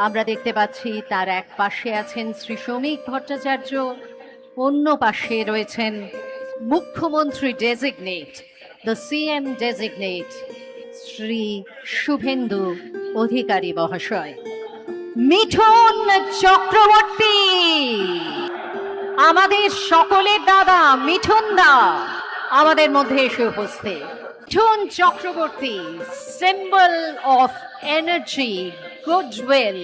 আমরা দেখতে পাচ্ছি তার এক পাশে আছেন শ্রী শ্রমিক ভট্টাচার্য, অন্য পাশে রয়েছেন মুখ্যমন্ত্রী designate, the CM designate Shri Suvendu Adhikari মহাশয়। মিঠুন চক্রবর্তী, আমাদের সকলের দাদা মিঠুন দা আমাদের মধ্যে এসে উপস্থিত। Mithun Chakraborty, symbol of energy, goodwill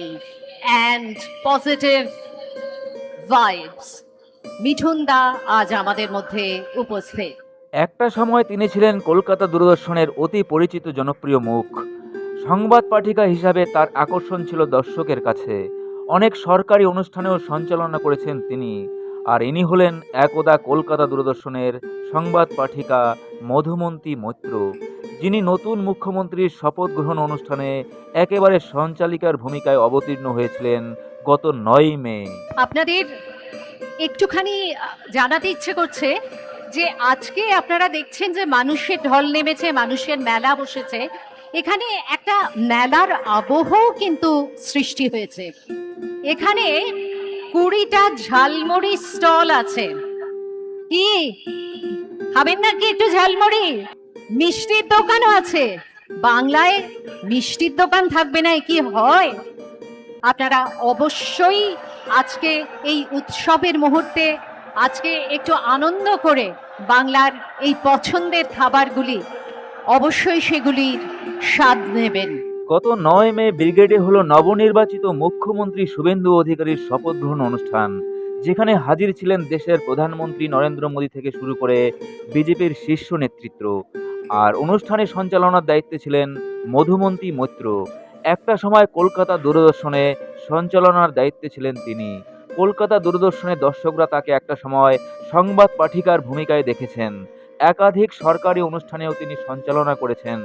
and positive vibes. Mithun da আজ আমাদের মধ্যে উপস্থিত। একটা সময় তিনি ছিলেন কলকাতা দূরদর্শনের অতি পরিচিত জনপ্রিয় মুখ। সংবাদ পাঠিকা হিসাবে তার আকর্ষণ ছিল দর্শকের কাছে। অনেক সরকারি অনুষ্ঠানেও সঞ্চালনা করেছেন তিনি। আর ইনি হলেন একদা কলকাতা দূরদর্শনের সংবাদ পাঠিকা মধুমন্তী মৈত্র, যিনি নতুন মুখ্যমন্ত্রীর শপথ গ্রহণ অনুষ্ঠানে একেবারে সঞ্চালিকার ভূমিকায় অবতীর্ণ হয়েছিলেন গত 9ই মে। আপনাদের একটুখানি জানাতে ইচ্ছে করছে যে আজকে আপনারা দেখছেন যে মানুষের ঢল নেমেছে, মানুষের মেলা বসেছে। এখানে একটা মেলার আবহ কিন্তু সৃষ্টি হয়েছে। এখানে 20টা ঝালমুড়ি স্টল আছে। কি খাবেন নাকি একটু ঝালমুড়ি? মিষ্টির দোকানও আছে। বাংলায় মিষ্টির দোকান থাকবে না, কি হয়? আপনারা অবশ্যই আজকে এই উৎসবের মুহূর্তে আজকে একটু আনন্দ করে বাংলার এই পছন্দের খাবারগুলি অবশ্যই সেগুলির স্বাদ নেবেন। গত 9 মে ব্রিগেডে হলো নবনির্বাচিত মুখ্যমন্ত্রী শুভেন্দু অধিকারীর শপথ গ্রহণ অনুষ্ঠান, যেখানে হাজির ছিলেন দেশের প্রধানমন্ত্রী নরেন্দ্র মোদী থেকে শুরু করে বিজেপির শীর্ষ নেতৃত্ব। আর অনুষ্ঠানে সঞ্চালনার দায়িত্বে ছিলেন মধুমন্তী মৈত্র। একটা সময় কলকাতা দূরদর্শনে সঞ্চালনার দায়িত্বে ছিলেন তিনি। কলকাতা দূরদর্শনের দর্শকরা তাকে একটা সময় সংবাদ পাঠিকার ভূমিকায় দেখেছেন। একাধিক সরকারি অনুষ্ঠানেও তিনি সঞ্চালনা করেছেন।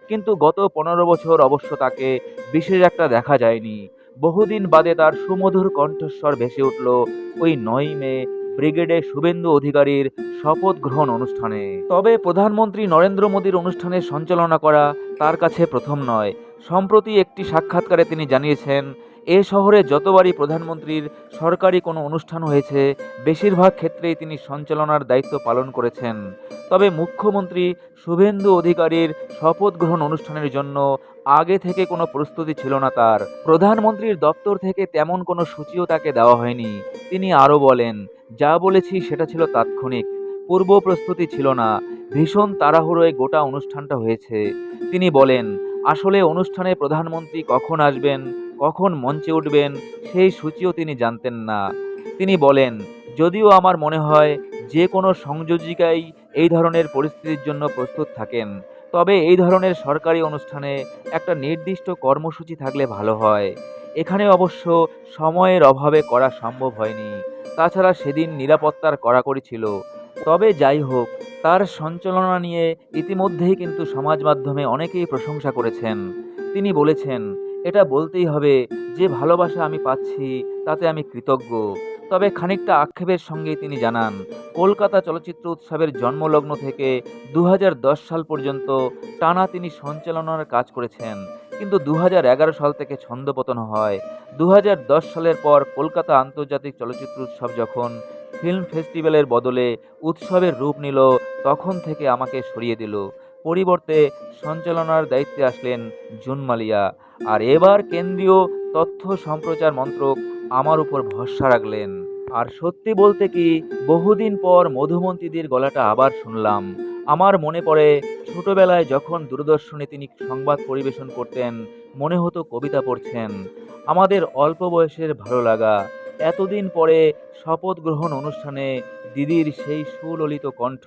কিন্তু গত 15 বছর অবশ্য তাকে বিশেষ একটা দেখা যায়নি। বহুদিন বাদে তার সুমধুর কণ্ঠস্বর ভেসে উঠল ওই 9ই মে ব্রিগেডে শুভেন্দু অধিকারীর শপথ গ্রহণ অনুষ্ঠানে। তবে প্রধানমন্ত্রী নরেন্দ্র মোদীর অনুষ্ঠানে সঞ্চালনা করা তার কাছে প্রথম নয়। সম্প্রতি একটি সাক্ষাৎকারে তিনি জানিয়েছেন, এ শহরে যতবারই প্রধানমন্ত্রীর সরকারি কোনো অনুষ্ঠান হয়েছে বেশিরভাগ ক্ষেত্রেই তিনি সঞ্চালনার দায়িত্ব পালন করেছেন। তবে মুখ্যমন্ত্রী শুভেন্দু অধিকারীর শপথ গ্রহণ অনুষ্ঠানের জন্য আগে থেকে কোনো প্রস্তুতি ছিল না তার। প্রধানমন্ত্রীর দপ্তর থেকে তেমন কোনো সূচিও তাকে দেওয়া হয়নি। তিনি আরও বলেন, যা বলেছি সেটা ছিল তাৎক্ষণিক, পূর্ব প্রস্তুতি ছিল না, ভীষণ তাড়াহুড়োয় গোটা অনুষ্ঠানটা হয়েছে। তিনি বলেন, আসলে অনুষ্ঠানে প্রধানমন্ত্রী কখন আসবেন, কখন মঞ্চে উঠবেন সেই সূচিও তিনি জানতেন না। তিনি বলেন, যদিও আমার মনে হয় যে কোনো সংযোজিকাই এই ধরনের পরিস্থিতির জন্য প্রস্তুত থাকেন, তবে এই ধরনের সরকারি অনুষ্ঠানে একটা নির্দিষ্ট কর্মসূচি থাকলে ভালো হয়। এখানে অবশ্য সময়ের অভাবে করা সম্ভব হয়নি। তাছাড়া সেদিন নিরাপত্তার কড়াকড়ি ছিল। তবে যাই হোক, তার সঞ্চালনা নিয়ে ইতিমধ্যেই কিন্তু সমাজ মাধ্যমে অনেকেই প্রশংসা করেছেন। তিনি বলেছেন, এটা বলতেই হবে যে ভালোবাসা আমি পাচ্ছি তাতে আমি কৃতজ্ঞ। তবে খানিকটা আক্ষেপের সঙ্গেই তিনি জানান, কলকাতা চলচ্চিত্র উৎসবের জন্মলগ্ন থেকে 2010 সাল পর্যন্ত টানা তিনি সঞ্চালনার কাজ করেছেন, কিন্তু 2011 সাল থেকে ছন্দপতন হয়। 2010 সালের পর কলকাতা আন্তর্জাতিক চলচ্চিত্র উৎসব যখন ফিল্ম ফেস্টিভ্যালের বদলে উৎসবের রূপ নিল, তখন থেকে আমাকে সরিয়ে দিল। পরিবর্তে সঞ্চালনার দায়িত্বে আসলেন জুন মালিয়া। আর এবার কেন্দ্রীয় তথ্য সম্প্রচার মন্ত্রক আমার উপর ভরসা রাখলেন। আর সত্যি বলতে কি, বহুদিন পর মধুমন্তীদের গলাটা আবার শুনলাম। আমার মনে পড়ে ছোটবেলায় যখন দূরদর্শনে তিনি সংবাদ পরিবেশন করতেন, মনে হতো কবিতা পড়ছেন। আমাদের অল্প বয়সের ভালো লাগা। এতদিন পরে শপথ গ্রহণ অনুষ্ঠানে দিদির সেই সুললিত কণ্ঠ,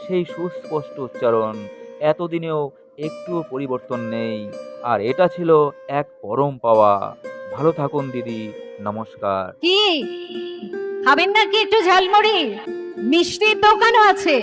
সেই সুস্পষ্ট উচ্চারণ, এতদিনেও একটুও পরিবর্তন নেই। আর এটা ছিল এক পরম পাওয়া। ভালো থাকুন দিদি, নমস্কার। কি খাবেন নাকি একটু ঝালমুড়ি? মিষ্টির দোকানও আছে।